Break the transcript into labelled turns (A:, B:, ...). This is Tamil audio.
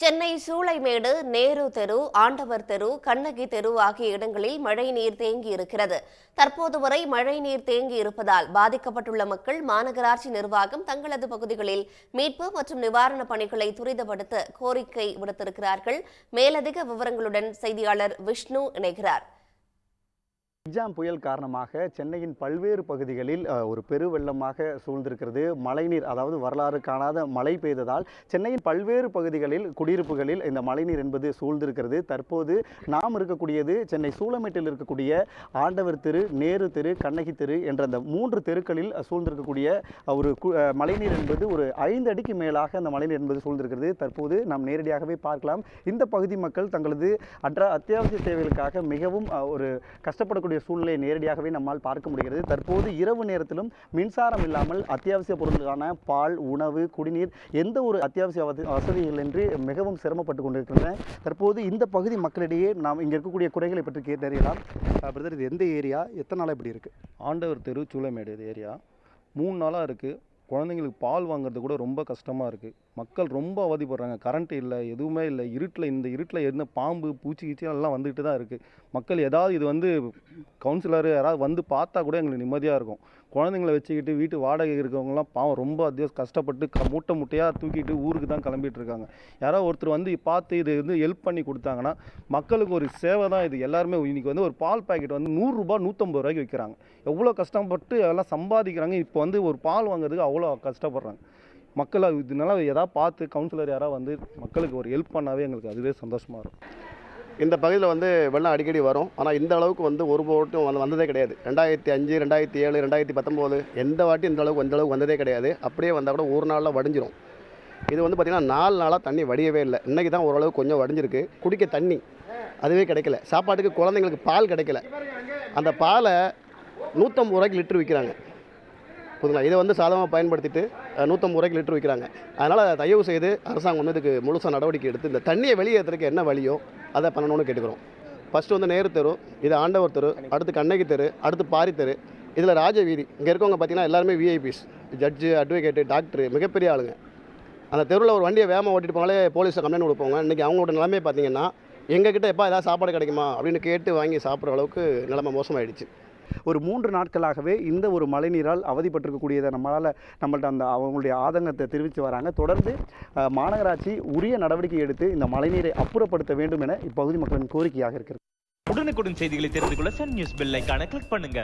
A: சென்னை சூளைமேடு, நேரு தெரு, ஆண்டவர் தெரு, கண்ணகி தெரு ஆகிய இடங்களில் மழைநீர் தேங்கி இருக்கிறது. தற்போது வரை மழைநீர் தேங்கி இருப்பதால் பாதிக்கப்பட்டுள்ள மக்கள் மாநகராட்சி நிர்வாகம் தங்களது பகுதிகளில் மீட்பு மற்றும் நிவாரணப் பணிகளை துரிதப்படுத்த கோரிக்கை விடுத்திருக்கிறார்கள். மேலதிக விவரங்களுடன் செய்தியாளர் விஷ்ணு இணைகிறார்.
B: எக்ஸாம் புயல் காரணமாக சென்னையின் பல்வேறு பகுதிகளில் ஒரு பெருவெள்ளமாக சூழ்ந்திருக்கிறது. மழைநீர், அதாவது வரலாறு காணாத மழை பெய்ததால் சென்னையின் பல்வேறு பகுதிகளில் குடியிருப்புகளில் இந்த மழைநீர் என்பது சூழ்ந்திருக்கிறது. தற்போது நாம் இருக்கக்கூடியது சென்னை சூளமேட்டில் இருக்கக்கூடிய ஆண்டவர் தெரு, நேரு தெரு, கண்ணகி தெரு என்ற அந்த 3 தெருக்களில் சூழ்ந்திருக்கக்கூடிய ஒரு மழைநீர் என்பது ஒரு 5 அடிக்கு மேலாக அந்த மழைநீர் என்பது சூழ்ந்திருக்கிறது. தற்போது நாம் நேரடியாகவே பார்க்கலாம். இந்த பகுதி மக்கள் தங்களது அத்தியாவசிய தேவைகளுக்காக மிகவும் ஒரு கஷ்டப்படக்கூடிய சூழ்நிலை நேரடியாகவே நம்மால் பார்க்க முடிகிறது. தற்போது இரவு நேரத்திலும் மின்சாரம் இல்லாமல் அத்தியாவசிய பொருட்களான பால், உணவு, குடிநீர் எந்த ஒரு அத்தியாவசிய வசதிகள் என்று மிகவும் சிரமப்பட்டு கொண்டிருக்கின்றன. தற்போது இந்த பகுதி மக்களிடையே நாம் இங்கே இருக்கக்கூடிய குறைகளை பற்றி கேட்டறியலாம். பிரதர், இது எந்த ஏரியா, எத்தனை நாளாக இப்படி இருக்குது?
C: ஆண்டவர் தெரு, சூளைமேடு ஏரியா 3 நாளாக இருக்குது. குழந்தைங்களுக்கு பால் வாங்குறது கூட ரொம்ப கஷ்டமாக இருக்குது. மக்கள் ரொம்ப அவதிப்படுறாங்க. கரண்ட் இல்லை, எதுவுமே இல்லை. இந்த இருட்டில் என்ன பாம்பு, பூச்சி எல்லாம் வந்துட்டு தான் இருக்குது. மக்கள் ஏதாவது இது கவுன்சிலர் யாராவது வந்து பார்த்தா கூட எங்களுக்கு நிம்மதியாக இருக்கும். குழந்தைங்களை வச்சுக்கிட்டு வீட்டு வாடகை இருக்கவங்கலாம் பாவம் ரொம்ப கஷ்டப்பட்டு மூட்டையாக தூக்கிட்டு ஊருக்கு தான் கிளம்பிட்டு இருக்காங்க. யாராவது ஒருத்தர் வந்து பார்த்து இது ஹெல்ப் பண்ணி கொடுத்தாங்கன்னா மக்களுக்கு ஒரு சேவை தான் இது. எல்லாருமே இன்றைக்கி ஒரு பால் பாக்கெட் 100 ரூபா 150 ரூபாய்க்கு விற்கிறாங்க. எவ்வளோ கஷ்டப்பட்டு எல்லாம் சம்பாதிக்கிறாங்க. இப்போ ஒரு பால் வாங்குறதுக்கு அவ்வளோ கஷ்டப்படுறாங்க மக்கள். இதனால ஏதாவது பார்த்து கவுன்சிலர் யாராவது வந்து மக்களுக்கு ஒரு ஹெல்ப் பண்ணாவே எங்களுக்கு அதுவே சந்தோஷமாக இருக்கும்.
D: இந்த பகுதியில் வெள்ளம் அடிக்கடி வரும். ஆனால் இந்த அளவுக்கு ஒரு போட்டும் வந்ததே கிடையாது. 2005, 2007, 2019 எந்த வாட்டி இந்த அளவுக்கு வந்ததே கிடையாது. அப்படியே வந்தால் கூட ஒரு நாளில் வடிஞ்சிரும். இது பார்த்திங்கன்னா 4 நாளாக தண்ணி வடியவே இல்லை. இன்றைக்கி தான் ஓரளவுக்கு கொஞ்சம் வடிஞ்சிருக்கு. குடிக்க தண்ணி அதுவே கிடைக்கல. சாப்பாட்டுக்கு குழந்தைங்களுக்கு பால் கிடைக்கல. அந்த பாலை 150 ரூபாய்க்கு லிட்டர் விற்கிறாங்க. புரியுங்களா? இதை சாதகமாக பயன்படுத்திட்டு 150 ரூபாய்க்கு லிட்டர் விற்கிறாங்க. அதனால் தயவு செய்து அரசாங்கம் இதுக்கு முழுசாக நடவடிக்கை எடுத்து இந்த தண்ணியை வெளியேற்றுறதுக்கு என்ன வழியோ அதை பண்ணணும்னு கேட்டுக்கிறோம். ஃபஸ்ட்டு நேரு தெரு, இது ஆண்டவர் தெரு, அடுத்து கண்ணகி தெரு, அடுத்து பாரி தெரு, இதில் ராஜவீதி. இங்கே இருக்கவங்க பார்த்திங்கன்னா எல்லாருமே விஐபிஸ், ஜட்ஜு, அட்வொகேட்டு, டாக்டரு, மிகப்பெரிய ஆளுங்க. அந்த தெருவில் ஒரு வண்டியை வேகமாக ஓட்டிட்டு போனாலே போலீஸை கம்ப்ளைண்ட் கொடுப்போங்க. இன்றைக்கி அவங்களோட நிலைமையை பார்த்திங்கன்னா எங்ககிட்ட எப்போ ஏதாவது சாப்பாடு கிடைக்குமா அப்படின்னு கேட்டு வாங்கி சாப்பிட்ற அளவுக்கு நிலைமை மோசமாயிடுச்சு.
B: ஒரு 3 நாட்களாகவே இந்த ஒரு மழைநீரால் அவதிப்பட்டிருக்கக்கூடியதை நம்மள்ட்ட அவங்களுடைய ஆதங்கத்தை தெரிவித்து வராங்க. தொடர்ந்து மாநகராட்சி உரிய நடவடிக்கை எடுத்து இந்த மழைநீரை அப்புறப்படுத்த வேண்டும் என இப்பகுதி மக்களின் கோரிக்கையாக இருக்கிறது.
E: உடனுக்குடன் செய்திகளை தெரிந்து கொள்ள சன் நியூஸ் பெல் ஐகானை கிளிக் பண்ணுங்க.